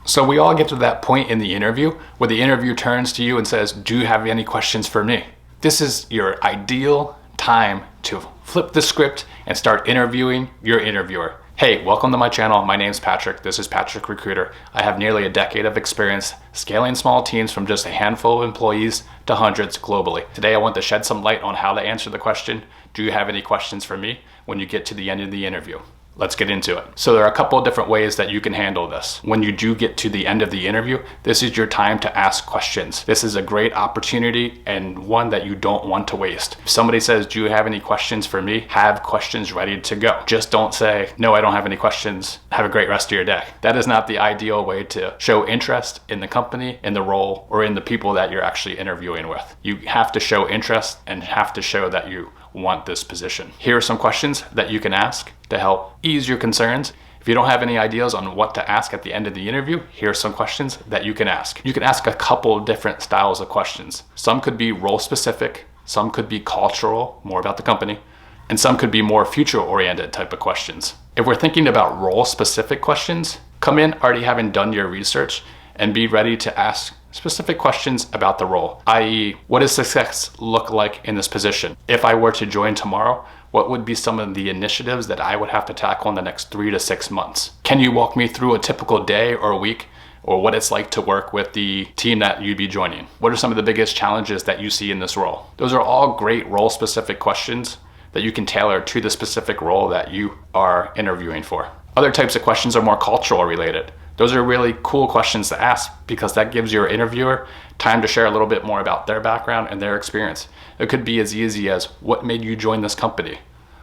So we all get to that point in the interview where the interview turns to you and says, do you have any questions for me? This is your ideal time to flip the script and start interviewing your interviewer. Hey, welcome to my channel. My name's Patrick. This is Patrick Recruiter. I have nearly a decade of experience scaling small teams from just a handful of employees to hundreds globally. Today, I want to shed some light on how to answer the question, do you have any questions for me, when you get to the end of the interview. Let's get into it. So there are a couple of different ways that you can handle this. When you do get to the end of the interview, this is your time to ask questions. This is a great opportunity and one that you don't want to waste. If somebody says, do you have any questions for me? Have questions ready to go. Just don't say, no, I don't have any questions. Have a great rest of your day. That is not the ideal way to show interest in the company, in the role, or in the people that you're actually interviewing with. You have to show interest and have to show that you want this position. Here are some questions that you can ask to help ease your concerns. If you don't have any ideas on what to ask at the end of the interview, here are some questions that you can ask. You can ask a couple different styles of questions. Some could be role specific, some could be cultural, more about the company, and some could be more future oriented type of questions. If we're thinking about role specific questions, come in already having done your research and be ready to ask specific questions about the role, i.e., what does success look like in this position? If I were to join tomorrow, what would be some of the initiatives that I would have to tackle in the next 3 to 6 months? Can you walk me through a typical day or a week, or what it's like to work with the team that you'd be joining? What are some of the biggest challenges that you see in this role? Those are all great role-specific questions that you can tailor to the specific role that you are interviewing for. Other types of questions are more cultural related. Those are really cool questions to ask because that gives your interviewer time to share a little bit more about their background and their experience. It could be as easy as, what made you join this company?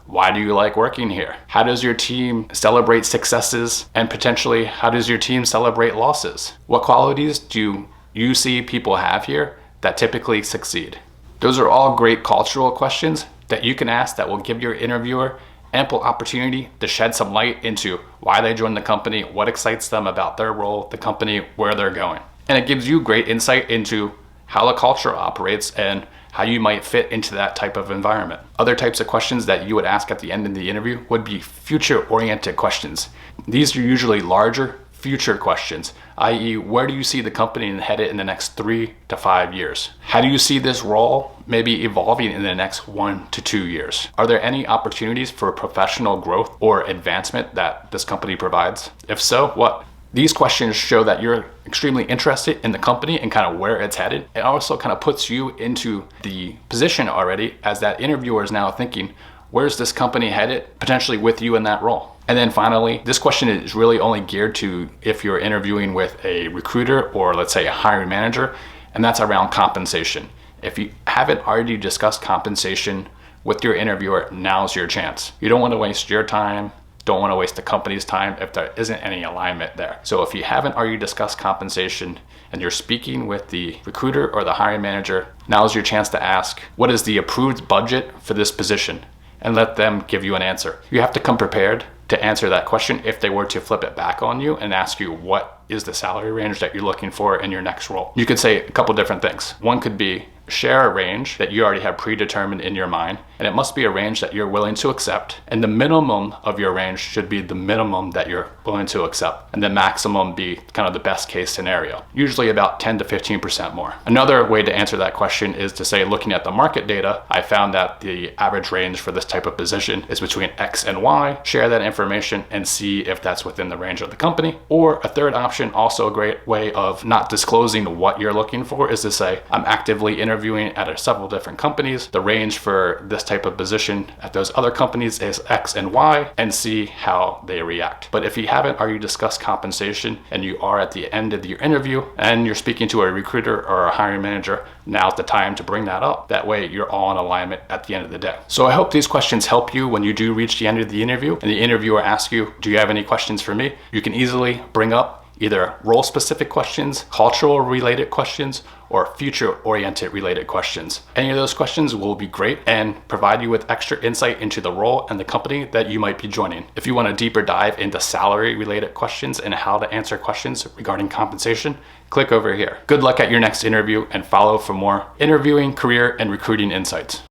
Why do you like working here? How does your team celebrate successes? And potentially, how does your team celebrate losses? What qualities do you see people have here that typically succeed? Those are all great cultural questions that you can ask that will give your interviewer ample opportunity to shed some light into why they joined the company, what excites them about their role, the company, where they're going. And it gives you great insight into how the culture operates and how you might fit into that type of environment. Other types of questions that you would ask at the end of the interview would be future-oriented questions. These are usually larger future questions, i.e., where do you see the company headed in the next 3 to 5 years? How do you see this role maybe evolving in the next 1 to 2 years? Are there any opportunities for professional growth or advancement that this company provides? If so, what? These questions show that you're extremely interested in the company and kind of where it's headed. It also kind of puts you into the position already as that interviewer is now thinking, where's this company headed, potentially with you in that role? And then finally, this question is really only geared to if you're interviewing with a recruiter or let's say a hiring manager, and that's around compensation. If you haven't already discussed compensation with your interviewer, now's your chance. You don't want to waste your time, don't want to waste the company's time if there isn't any alignment there. So if you haven't already discussed compensation and you're speaking with the recruiter or the hiring manager, now's your chance to ask, what is the approved budget for this position? And let them give you an answer. You have to come prepared to answer that question if they were to flip it back on you and ask you what is the salary range that you're looking for in your next role. You could say a couple different things. One could be share a range that you already have predetermined in your mind, and it must be a range that you're willing to accept, and the minimum of your range should be the minimum that you're willing to accept, and the maximum be kind of the best case scenario, usually about 10 to 15% more. Another way to answer that question is to say, looking at the market data, I found that the average range for this type of position is between X and Y. Share that information and see if that's within the range of the company. Or a third option, also a great way of not disclosing what you're looking for, is to say, I'm actively interviewing at several different companies. The range for this type of position at those other companies is X and Y, and see how they react. But if you haven't already discussed compensation and you are at the end of your interview and you're speaking to a recruiter or a hiring manager, now's the time to bring that up. That way you're all in alignment at the end of the day. So I hope these questions help you when you do reach the end of the interview and the interviewer asks you, do you have any questions for me? You can easily bring up either role-specific questions, cultural-related questions, or future-oriented related questions. Any of those questions will be great and provide you with extra insight into the role and the company that you might be joining. If you want a deeper dive into salary-related questions and how to answer questions regarding compensation, click over here. Good luck at your next interview and follow for more interviewing, career, and recruiting insights.